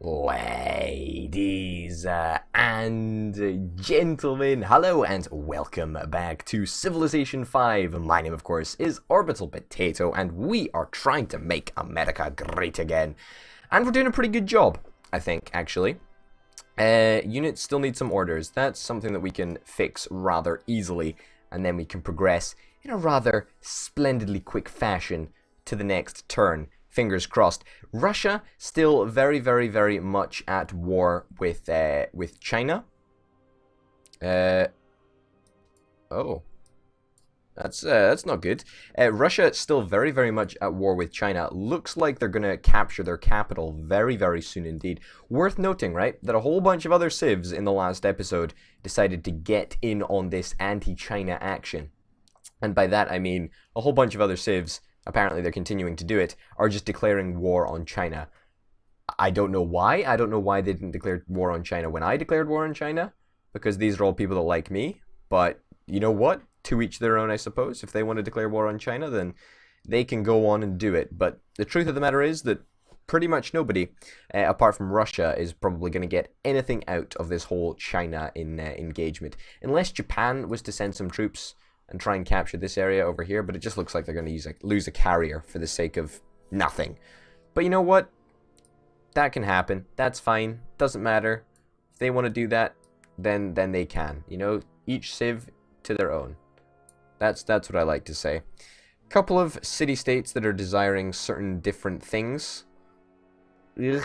Ladies and gentlemen, hello and welcome back to Civilization 5. My name, of course, is Orbital Potato, and we are trying to make America great again. And we're doing a pretty good job, I think, actually. Units still need some orders. That's something that we can fix rather easily, and then we can progress in a rather splendidly quick fashion to the next turn. Fingers crossed. Russia still very much at war with China. Oh, that's not good. Russia still very much at war with China. Looks like they're gonna capture their capital very soon indeed. Worth noting, right, that a whole bunch of other civs in the last episode decided to get in on this anti-China action, and by that I mean a whole bunch of other civs. Apparently they're continuing to do it, are just declaring war on China. I don't know why. I don't know why they didn't declare war on China when I declared war on China, because these are all people that like me. But you know what? To each their own, I suppose. If they want to declare war on China, then they can go on and do it. But the truth of the matter is that pretty much nobody, apart from Russia, is probably going to get anything out of this whole China engagement. Unless Japan was to send some troops and try and capture this area over here, but it just looks like they're going to lose a carrier for the sake of nothing. But you know what? That can happen. That's fine. Doesn't matter. If they want to do that, then they can. You know, each civ to their own. That's what I like to say. Couple of city-states that are desiring certain different things. Ugh.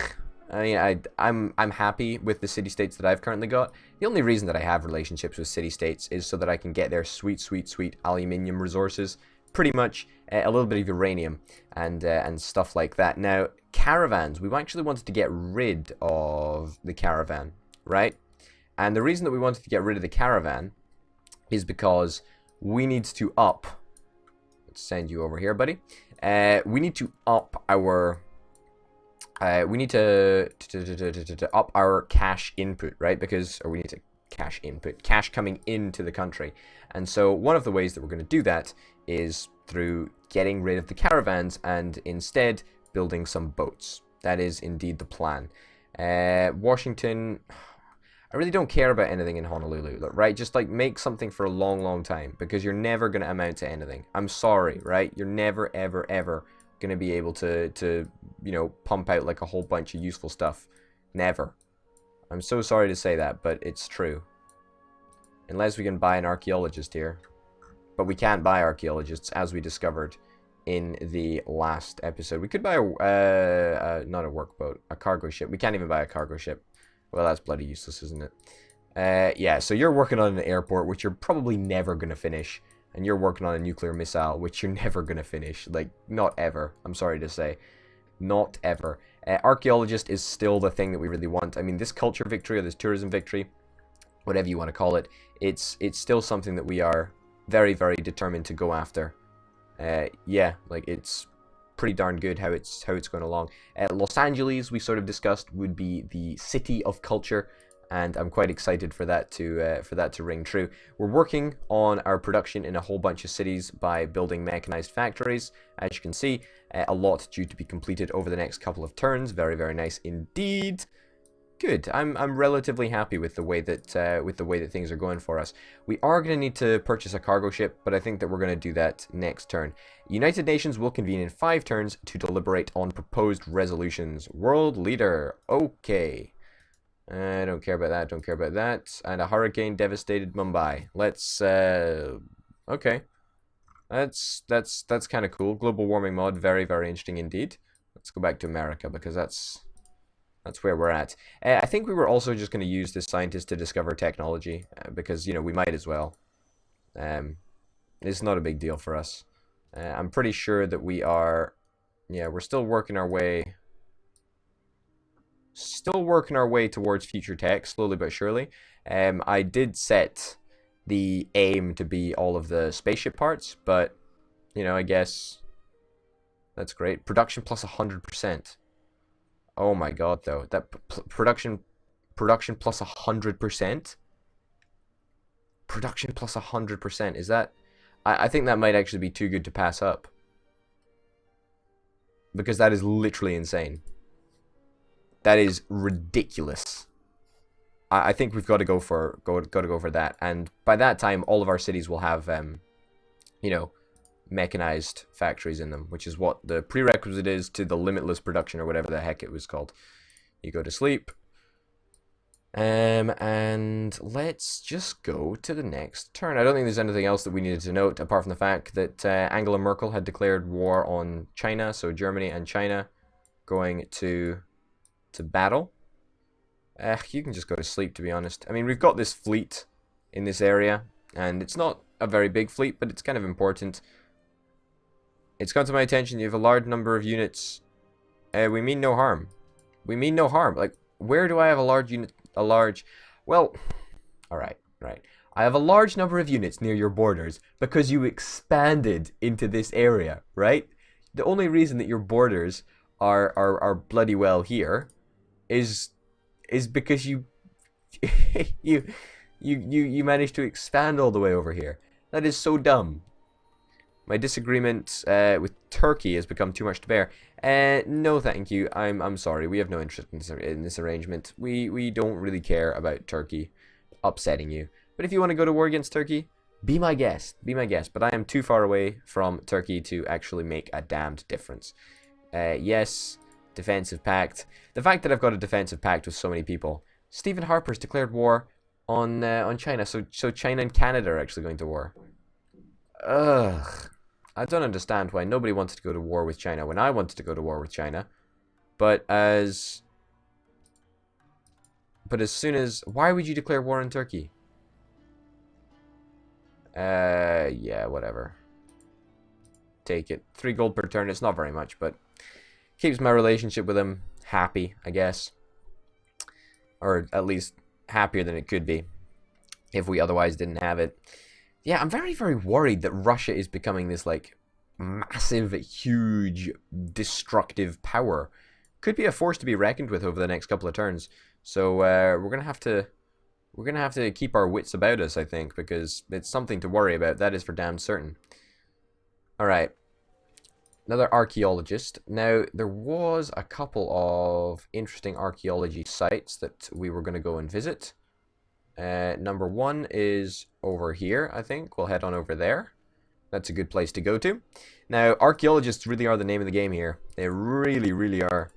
I mean, I'm happy with the city-states that I've currently got. The only reason that I have relationships with city-states is so that I can get their sweet aluminium resources. Pretty much a little bit of uranium and stuff like that. Now, caravans. We actually wanted to get rid of the caravan, right? And the reason that we wanted to get rid of the caravan is because we need to up... Let's send you over here, buddy. We need to up our... we need to up our cash input, right? Or we need to cash coming into the country. And so one of the ways that we're going to do that is through getting rid of the caravans and instead building some boats. That is indeed the plan. Washington, I really don't care about anything in Honolulu, right? Just like make something for a long time, because you're never going to amount to anything. I'm sorry, right? You're never ever going to be able to you know, pump out like a whole bunch of useful stuff. Never. I'm so sorry to say that, but it's true. Unless we can buy an archaeologist here. But we can't buy archaeologists, as we discovered in the last episode. We could buy not a workboat, a cargo ship. We can't even buy a cargo ship. Well, that's bloody useless, isn't it? Yeah, so you're working on an airport, which you're probably never going to finish. And you're working on a nuclear missile, which you're never going to finish. Like, not ever. I'm sorry to say. Not ever. Archaeologist is still the thing that we really want. I mean, this culture victory or this tourism victory, whatever you want to call it, it's still something that we are very determined to go after. Yeah, like, it's pretty darn good how it's going along. Los Angeles, we sort of discussed, would be the city of culture. And I'm quite excited for that to ring true. We're working on our production in a whole bunch of cities by building mechanized factories. As you can see, a lot due to be completed over the next couple of turns. Very nice indeed. Good. I'm relatively happy with the way that things are going for us. We are going to need to purchase a cargo ship, but I think that we're going to do that next turn. United Nations will convene in 5 turns to deliberate on proposed resolutions. World leader. Okay. I don't care about that, don't care about that. And a hurricane devastated Mumbai. Let's, okay. That's kind of cool. Global warming mod, very interesting indeed. Let's go back to America, because that's where we're at. I think we were also just going to use this scientist to discover technology, because, you know, we might as well. It's not a big deal for us. I'm pretty sure that we are, yeah, we're still working our way... towards future tech, slowly but surely. I did set the aim to be all of the spaceship parts, but, you know, I guess that's great. Production plus 100%. Oh my god, though. That production plus 100%? Production plus 100%. Is that... I think that might actually be too good to pass up. Because that is literally insane. That is ridiculous. I think we've got to go for that. And by that time, all of our cities will have, you know, mechanized factories in them, which is what the prerequisite is to the limitless production or whatever the heck it was called. You go to sleep. And let's just go to the next turn. I don't think there's anything else that we needed to note, apart from the fact that Angela Merkel had declared war on China, so Germany and China going to battle. You can just go to sleep, to be honest. I mean, we've got this fleet in this area, and it's not a very big fleet, but it's kind of important. It's come to my attention, you have a large number of units. We mean no harm. We mean no harm. Like, where do I have a large unit? Well, alright, right. I have a large number of units near your borders because you expanded into this area, right? The only reason that your borders are bloody well here is because you you managed to expand all the way over here. That is so dumb. My disagreement with Turkey has become too much to bear. No, thank you. I'm sorry. We have no interest in this arrangement. We don't really care about Turkey upsetting you. But if you want to go to war against Turkey, be my guest. Be my guest. But I am too far away from Turkey to actually make a damned difference. Yes, defensive pact. The fact that I've got a defensive pact with so many people. Stephen Harper's declared war on China. So China and Canada are actually going to war. Ugh. I don't understand why nobody wanted to go to war with China when I wanted to go to war with China. But as soon as... Why would you declare war on Turkey? Yeah, whatever. Take it. 3 gold per turn. It's not very much, but keeps my relationship with him happy, I guess. Or at least happier than it could be if we otherwise didn't have it. Yeah, I'm very, very worried that Russia is becoming this, like, massive, huge, destructive power. Could be a force to be reckoned with over the next couple of turns. So, we're gonna have to keep our wits about us, I think, because it's something to worry about. That is for damn certain. Alright. Another archaeologist. Now, there was a couple of interesting archaeology sites that we were going to go and visit. Number 1 is over here, I think. We'll head on over there. That's a good place to go to. Now, archaeologists really are the name of the game here. They really, really are.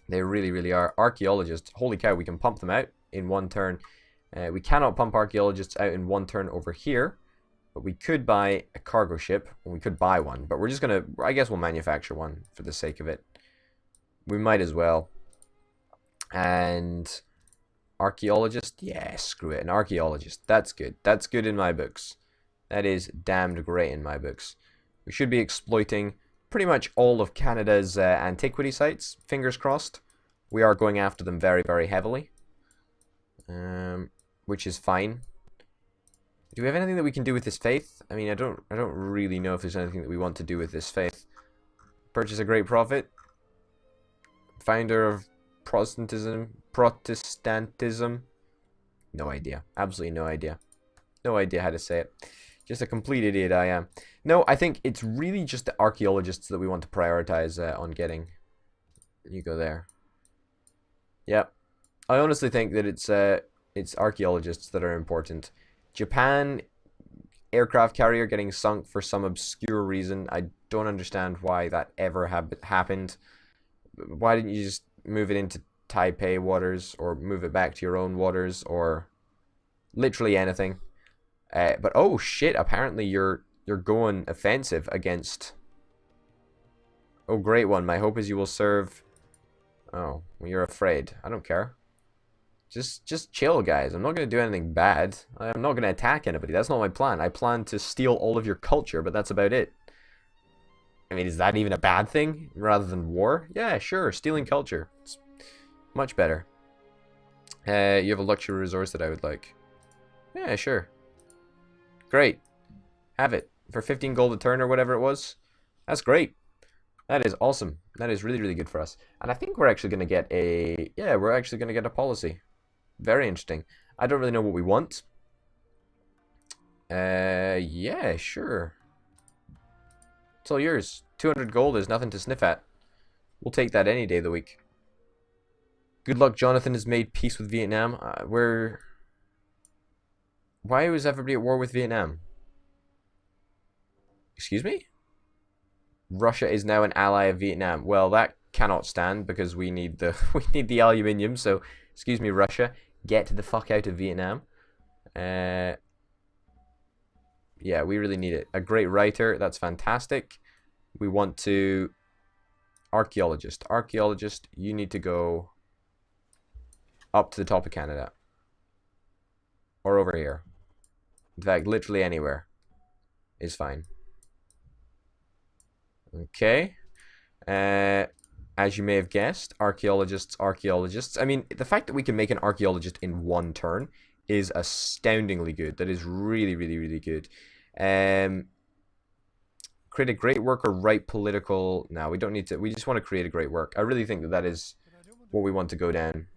They really, really are. Archaeologists. Holy cow, we can pump them out in 1 turn. We cannot pump archaeologists out in 1 turn over here. But we could buy a cargo ship. Well, we could buy one. But we're just going to... I guess we'll manufacture one for the sake of it. We might as well. And... Archaeologist? Yeah, screw it. An archaeologist. That's good. That's good in my books. That is damned great in my books. We should be exploiting pretty much all of Canada's antiquity sites. Fingers crossed. We are going after them very, very heavily. Which is fine. Do we have anything that we can do with this faith? I mean, I don't really know if there's anything that we want to do with this faith. Purchase a great prophet. Founder of Protestantism. No idea. Absolutely no idea. No idea how to say it. Just a complete idiot I am. No, I think it's really just the archaeologists that we want to prioritize on getting. You go there. Yep. I honestly think that it's archaeologists that are important. Japan aircraft carrier getting sunk for some obscure reason. I don't understand why that ever happened. Why didn't you just move it into Taipei waters, or move it back to your own waters, or literally anything? But oh shit! Apparently you're going offensive against. Oh, great one. My hope is you will serve. Oh, well, you're afraid. I don't care. Just chill, guys. I'm not going to do anything bad. I'm not going to attack anybody. That's not my plan. I plan to steal all of your culture, but that's about it. I mean, is that even a bad thing rather than war? Yeah, sure. Stealing culture. It's much better. You have a luxury resource that I would like. Yeah, sure. Great. Have it. For 15 gold a turn or whatever it was. That's great. That is awesome. That is really, really good for us. And I think we're actually going to get a... Yeah, we're actually going to get a policy. Very interesting. I don't really know what we want. Yeah, sure. It's all yours. 200 gold is nothing to sniff at. We'll take that any day of the week. Good luck, Jonathan has made peace with Vietnam. Why was everybody at war with Vietnam? Excuse me? Russia is now an ally of Vietnam. Well, that cannot stand because we need the we need the aluminium. So, excuse me, Russia, get the fuck out of Vietnam. Yeah, we really need it. A great writer, that's fantastic. We want to archaeologist. Archaeologist, you need to go up to the top of Canada. Or over here. In fact, literally anywhere is fine. Okay. As you may have guessed, archaeologists. I mean, the fact that we can make an archaeologist in one turn is astoundingly good. That is really, really, really good. Create a great work or write political... No, we don't need to. We just want to create a great work. I really think that that is what we want to go down.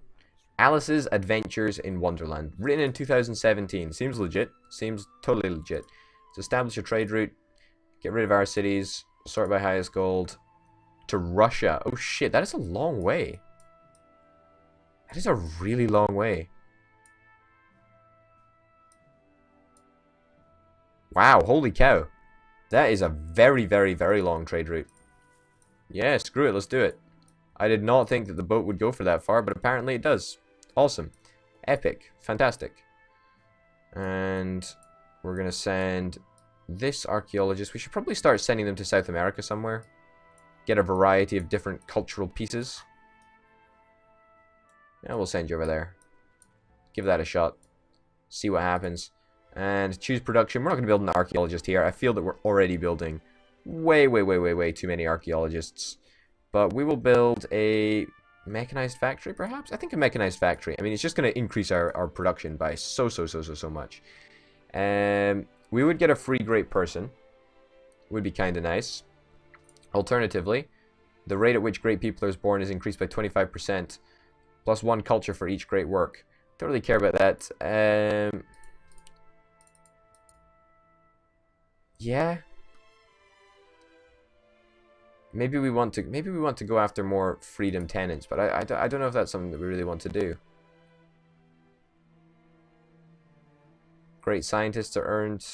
Alice's Adventures in Wonderland. Written in 2017. Seems legit. Seems totally legit. To establish a trade route. Get rid of our cities. Sort by highest gold. To Russia. Oh shit, that is a long way. That is a really long way. Wow, holy cow. That is a very, very, very long trade route. Yeah, screw it, let's do it. I did not think that the boat would go for that far, but apparently it does. Awesome. Epic. Fantastic. And we're going to send this archaeologist. We should probably start sending them to South America somewhere. Get a variety of different cultural pieces. Yeah, we'll send you over there. Give that a shot. See what happens. And choose production. We're not going to build an archaeologist here. I feel that we're already building way, way, way, way, way too many archaeologists. But we will build a mechanized factory, perhaps? I think a mechanized factory. I mean, it's just going to increase our production by so much. We would get a free great person. Would be kind of nice. Alternatively, the rate at which great people are born is increased by 25%. Plus 1 culture for each great work. Don't really care about that. Yeah. Maybe we want to go after more freedom tenants, but I don't know if that's something that we really want to do. Great scientists are earned.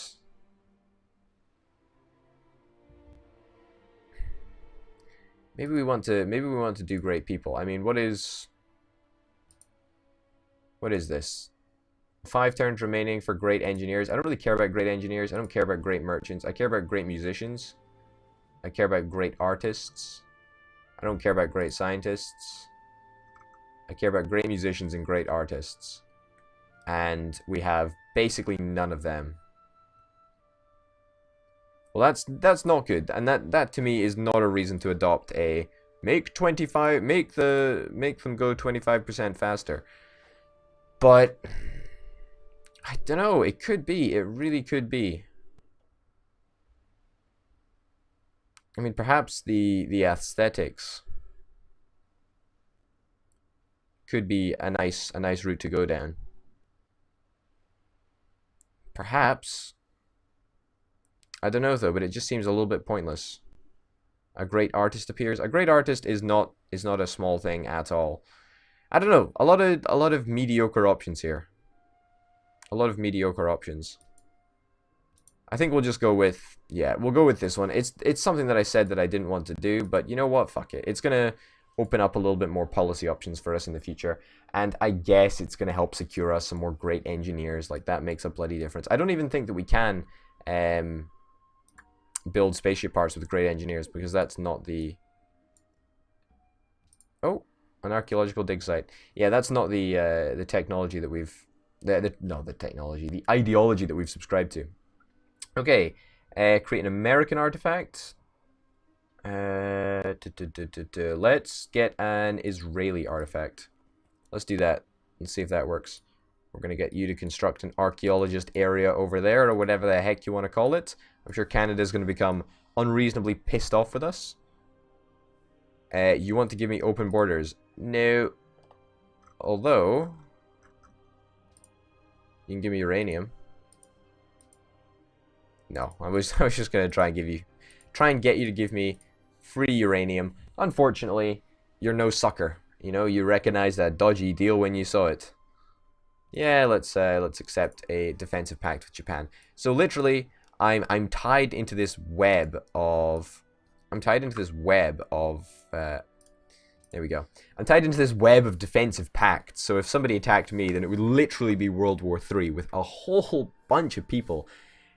Maybe we want to do great people. I mean, what is this? 5 turns remaining for great engineers. I don't really care about great engineers. I don't care about great merchants. I care about great musicians. I care about great artists. I don't care about great scientists. I care about great musicians and great artists. And we have basically none of them. Well, that's not good. And that to me is not a reason to adopt a make them go 25% faster. But I don't know, it could be. It really could be. I mean, perhaps the aesthetics could be a nice route to go down. Perhaps. I don't know though, but it just seems a little bit pointless. A great artist appears. A great artist is not a small thing at all. I don't know. A lot of mediocre options here. A lot of mediocre options. I think we'll just go with, yeah, we'll go with this one. It's something that I said that I didn't want to do, but you know what? Fuck it. It's going to open up a little bit more policy options for us in the future, and I guess it's going to help secure us some more great engineers. Like, that makes a bloody difference. I don't even think that we can build spaceship parts with great engineers, because that's not the... Oh, an archaeological dig site. Yeah, that's not the technology that we've... the ideology that we've subscribed to. Okay, create an American artifact. Let's get an Israeli artifact. Let's do that and see if that works. We're going to get you to construct an archaeologist area over there, or whatever the heck you want to call it. I'm sure Canada's going to become unreasonably pissed off with us. You want to give me open borders? No. Although, you can give me uranium. No, I was just gonna try and get you to give me free uranium. Unfortunately, you're no sucker, You know, you recognize that dodgy deal when you saw it. Yeah, let's accept a defensive pact with Japan. So literally, I'm tied into this web of there we go. I'm tied into this web of defensive pacts. So if somebody attacked me, then it would literally be World War III with a whole bunch of people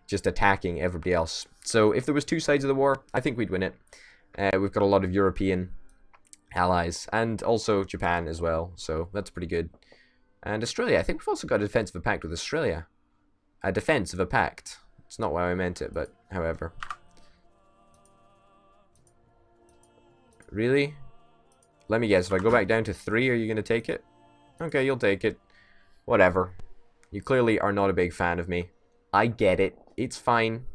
just attacking everybody else. So if there was two sides of the war, I think we'd win it. We've got a lot of European allies and also Japan as well. So that's pretty good. And Australia, I think we've also got a defense of a pact with Australia. A defense of a pact. It's not why I meant it, but however. Really? Let me guess, if I go back down to 3, are you going to take it? Okay, you'll take it. Whatever. You clearly are not a big fan of me. I get it. It's fine.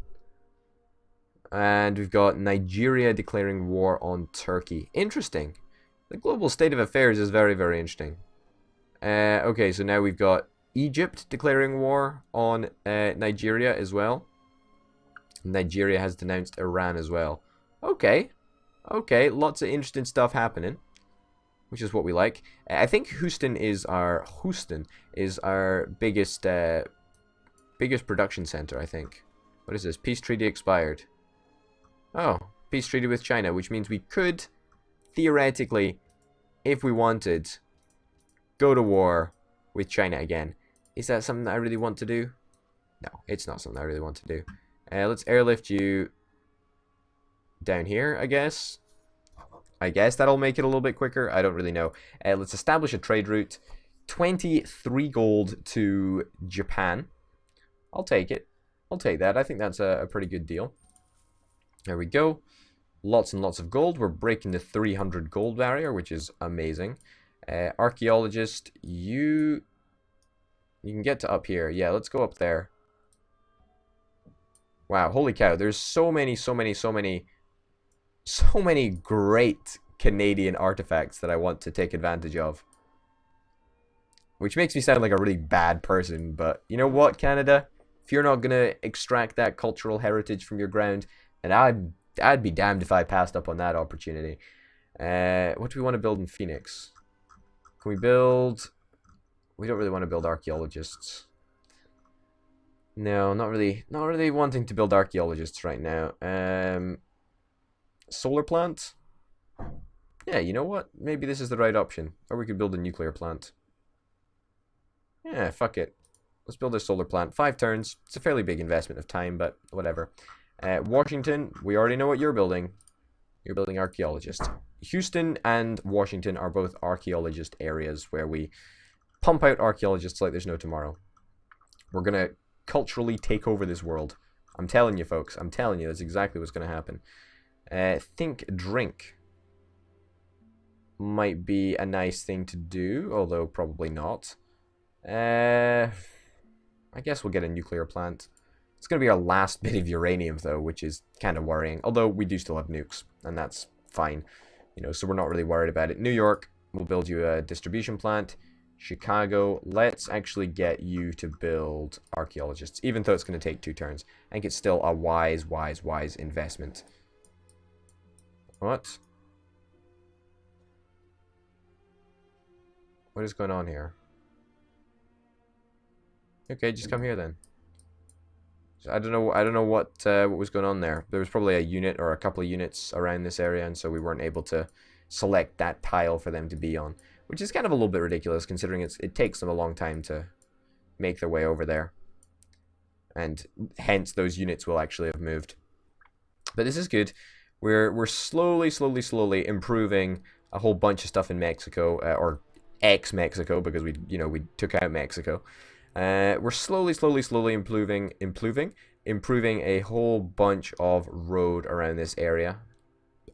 And we've got Nigeria declaring war on Turkey. Interesting. The global state of affairs is very, very interesting. Okay, so now we've got Egypt declaring war on Nigeria as well. Nigeria has denounced Iran as well. Okay. Okay, lots of interesting stuff happening, which is what we like. I think Houston is our biggest production center, I think. What is this? Peace treaty expired. Oh, peace treaty with China, which means we could theoretically, if we wanted, go to war with China again. Is that something that I really want to do? No, it's not something I really want to do. Let's airlift you down here, I guess. I guess that'll make it a little bit quicker. I don't really know. Let's establish a trade route. 23 gold to Japan. I'll take it. I'll take that. I think that's a pretty good deal. There we go. Lots and lots of gold. We're breaking the 300 gold barrier, which is amazing. Archaeologist, you can get to up here. Yeah, let's go up there. Wow, holy cow. There's so many great Canadian artifacts that I want to take advantage of. Which makes me sound like a really bad person, but you know what, Canada? If you're not going to extract that cultural heritage from your ground, then I'd be damned if I passed up on that opportunity. What do we want to build in Phoenix? Can we build... We don't really want to build archaeologists. No, not really wanting to build archaeologists right now. Solar plant? Yeah, you know what? Maybe this is the right option. Or we could build a nuclear plant. Yeah, fuck it. Let's build a solar plant. 5 turns. It's a fairly big investment of time, but whatever. Washington, we already know what you're building. You're building archaeologists. Houston and Washington are both archaeologist areas where we pump out archaeologists like there's no tomorrow. We're going to culturally take over this world. I'm telling you, folks. I'm telling you, that's exactly what's going to happen. Think drink might be a nice thing to do, although probably not. I guess we'll get a nuclear plant. It's going to be our last bit of uranium, though, which is kind of worrying. Although we do still have nukes, and that's fine. You know, so we're not really worried about it. New York, we'll build you a distribution plant. Chicago, let's actually get you to build archaeologists, even though it's going to take 2 turns. I think it's still a wise investment. What? What is going on here? Okay, just come here then. So I don't know what was going on there. There was probably a unit or a couple of units around this area, and so we weren't able to select that tile for them to be on, which is kind of a little bit ridiculous considering it takes them a long time to make their way over there, and hence those units will actually have moved. But this is good. We're slowly improving a whole bunch of stuff in Mexico, or ex-Mexico, because we took out Mexico. We're slowly improving a whole bunch of road around this area,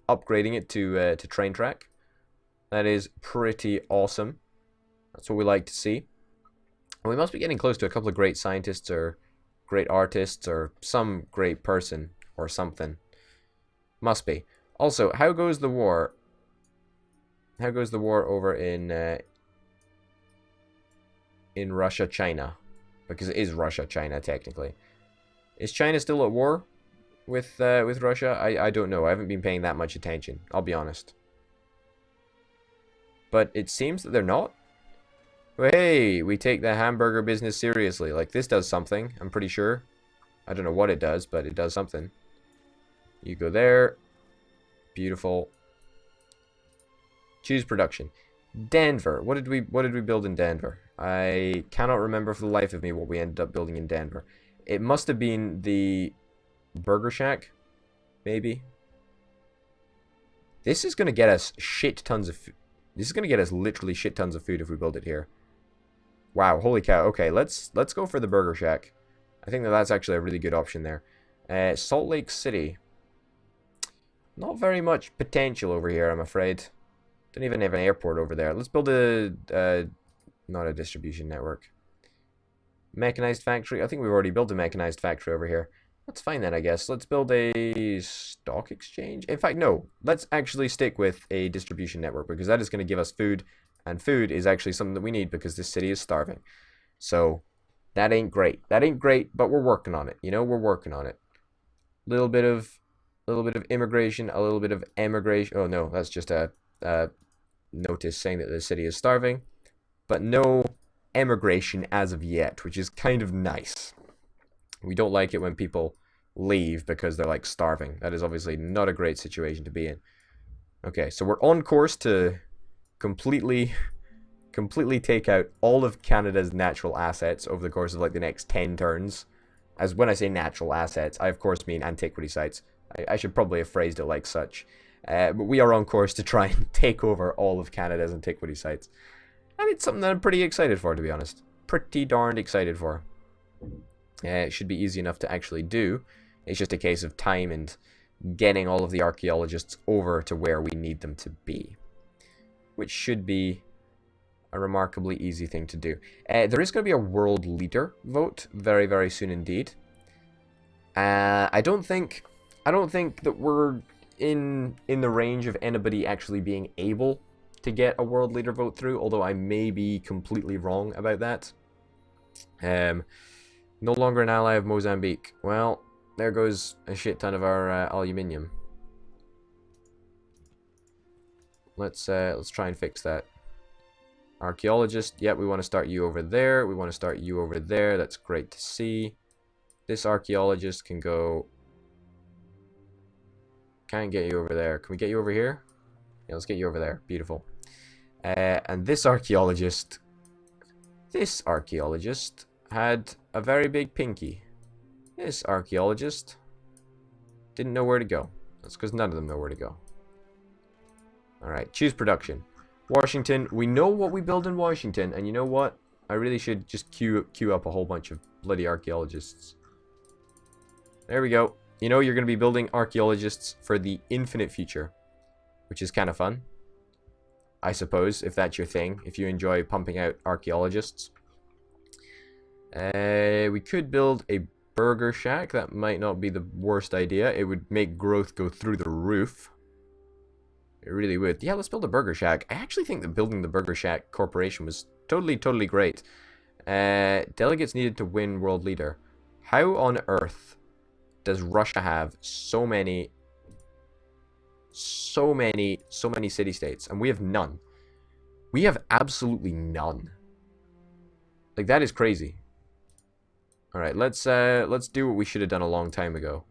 upgrading it to train track. That is pretty awesome. That's what we like to see. And we must be getting close to a couple of great scientists or great artists or some great person or something. Must be. Also, how goes the war? How goes the war over in Russia, China? Because it is Russia, China, technically. Is China still at war with Russia? I don't know. I haven't been paying that much attention. I'll be honest. but it seems that they're not. Hey, we take the hamburger business seriously. Like, this does something, I'm pretty sure. I don't know what it does, but it does something. You go there. Beautiful. Choose production. Denver. What did we build in Denver? I cannot remember for the life of me what we ended up building in Denver. It must have been the Burger Shack, maybe. This is going to get us shit tons of food. This is going to get us literally shit tons of food if we build it here. Wow, holy cow. Okay, let's go for the Burger Shack. I think that's actually a really good option there. Salt Lake City. Not very much potential over here, I'm afraid. Don't even have an airport over there. Let's build not a distribution network. Mechanized factory. I think we've already built a mechanized factory over here. That's fine then, I guess. Let's build a stock exchange. In fact, no. Let's actually stick with a distribution network because that is going to give us food. And food is actually something that we need because this city is starving. So, that ain't great. That ain't great, but we're working on it. You know, we're working on it. Little bit of immigration, a little bit of emigration. Oh, no, that's just a notice saying that the city is starving. But no emigration as of yet, which is kind of nice. We don't like it when people leave because they're like starving. That is obviously not a great situation to be in. Okay, so we're on course to completely take out all of Canada's natural assets over the course of like the next 10 turns. As when I say natural assets, I of course mean antiquity sites. I should probably have phrased it like such. But we are on course to try and take over all of Canada's antiquity sites. And it's something that I'm pretty excited for, to be honest. Pretty darned excited for. It should be easy enough to actually do. It's just a case of time and getting all of the archaeologists over to where we need them to be. Which should be a remarkably easy thing to do. There is going to be a world leader vote very, very soon indeed. I don't think that we're in the range of anybody actually being able to get a world leader vote through, although I may be completely wrong about that. No longer an ally of Mozambique. Well, there goes a shit ton of our aluminium. Let's try and fix that. Archaeologist, yep, we want to start you over there. We want to start you over there. That's great to see. This archaeologist can go. Can't get you over there. Can we get you over here? Yeah, let's get you over there. Beautiful. And this archaeologist had a very big pinky. This archaeologist didn't know where to go. That's because none of them know where to go. Alright, choose production. Washington, we know what we build in Washington, and you know what? I really should just queue up a whole bunch of bloody archaeologists. There we go. You know, you're going to be building archaeologists for the infinite future, which is kind of fun. I suppose, if that's your thing, if you enjoy pumping out archaeologists. We could build a burger shack. That might not be the worst idea. It would make growth go through the roof. It really would. Yeah, let's build a burger shack. I actually think that building the Burger Shack Corporation was totally great. Delegates needed to win world leader. How on earth does Russia have so many city-states, and we have none? We have absolutely none. Like, that is crazy. All right, let's do what we should have done a long time ago.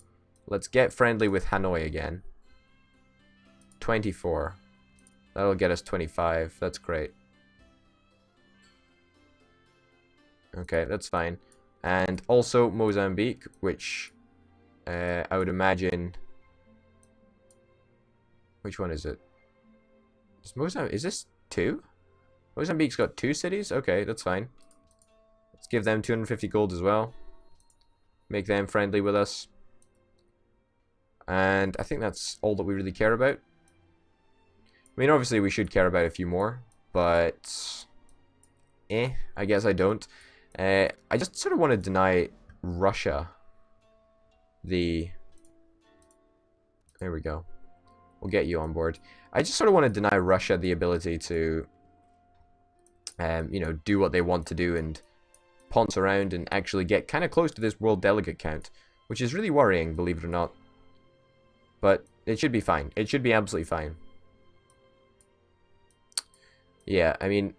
Let's get friendly with Hanoi again. 24. That'll get us 25. That's great. Okay, that's fine. And also Mozambique, which I would imagine. Which one is it? Is this 2? Mozambique's got 2 cities? Okay, that's fine. Let's give them 250 gold as well. Make them friendly with us. And I think that's all that we really care about. I mean, obviously we should care about a few more, but I guess I don't. I just sort of want to deny Russia the... There we go. We'll get you on board. I just sort of want to deny Russia the ability to, you know, do what they want to do and ponce around and actually get kind of close to this world delegate count, which is really worrying, believe it or not. But it should be fine. It should be absolutely fine. Yeah, I mean,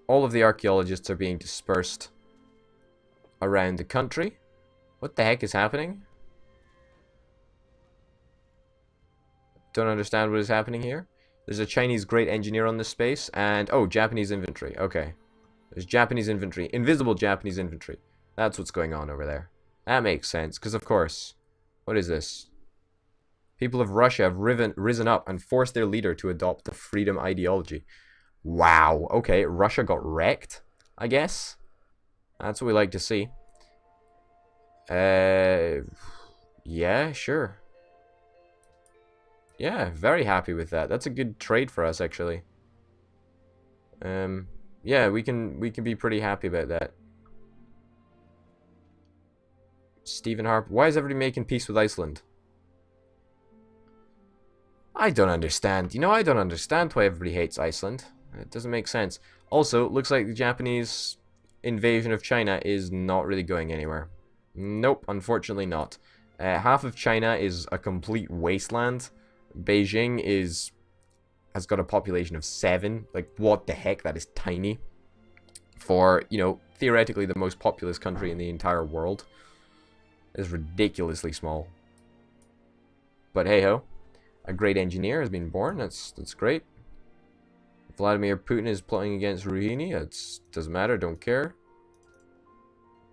all of the archaeologists are being dispersed around the country. What the heck is happening? Don't understand what is happening here. There's a Chinese great engineer on this space, and... oh, Japanese infantry. Okay. There's Japanese infantry. Invisible Japanese infantry. That's what's going on over there. That makes sense, because of course... what is this? People of Russia have risen up and forced their leader to adopt the freedom ideology. Wow. Okay, Russia got wrecked, I guess. That's what we like to see. Yeah, sure. Yeah, very happy with that. That's a good trade for us, actually. Yeah, we can be pretty happy about that. Stephen Harp, why is everybody making peace with Iceland? I don't understand. You know, I don't understand why everybody hates Iceland. It doesn't make sense. Also, looks like the Japanese invasion of China is not really going anywhere. Nope, unfortunately not. Half of China is a complete wasteland. Beijing has got a population of 7. Like, what the heck? That is tiny. For, you know, theoretically the most populous country in the entire world. It's ridiculously small. But hey-ho. A great engineer has been born. That's great. Vladimir Putin is plotting against Rouhani. That doesn't matter. Don't care.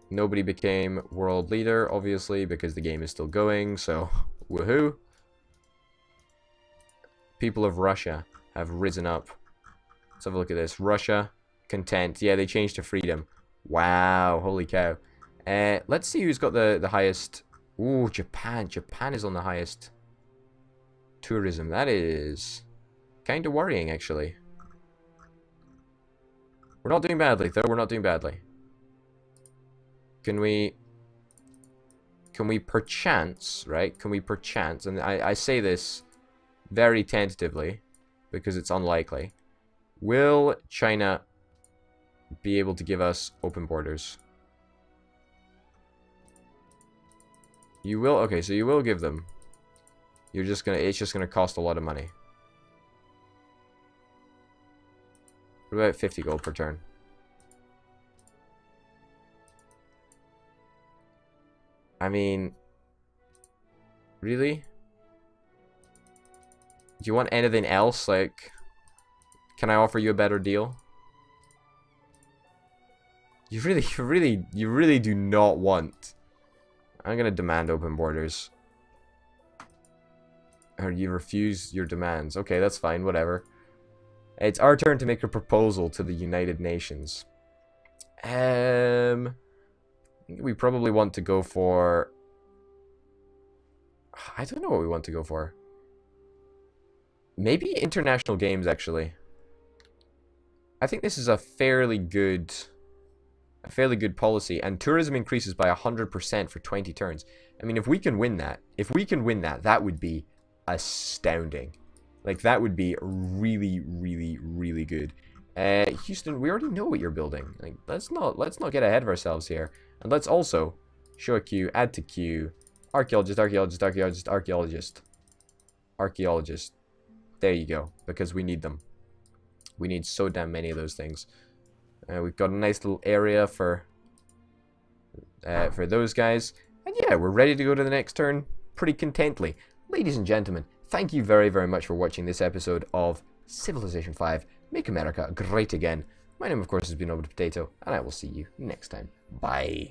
Nobody became world leader, obviously, because the game is still going. So, woohoo. People of Russia have risen up. Let's have a look at this. Russia, content. Yeah, they changed to freedom. Wow, holy cow. Let's see who's got the highest. Ooh, Japan. Japan is on the highest tourism. That is kind of worrying, actually. We're not doing badly, though. We're not doing badly. Can we perchance, right? Can we perchance, and I say this very tentatively, because it's unlikely. Will China be able to give us open borders? You will? Okay, so you will give them. You're just gonna, it's just gonna cost a lot of money. What about 50 gold per turn? I mean, really? Do you want anything else? Like, can I offer you a better deal? You really do not want. I'm gonna demand open borders. Or you refuse your demands. Okay, that's fine, whatever. It's our turn to make a proposal to the United Nations. I think we probably want to go for... I don't know what we want to go for. Maybe international games, actually. I think this is a fairly good policy, and tourism increases by 100% for 20 turns. I mean, if we can win that, that would be astounding. Like, that would be really, really, really good. Houston, we already know what you're building. Like, let's not get ahead of ourselves here. And let's also show a queue, add to queue, archaeologist. There you go, because we need them. We need so damn many of those things. We've got a nice little area for those guys. And yeah, we're ready to go to the next turn pretty contently. Ladies and gentlemen, thank you very, very much for watching this episode of Civilization 5. Make America great again. My name, of course, has been Orbital, and I will see you next time. Bye.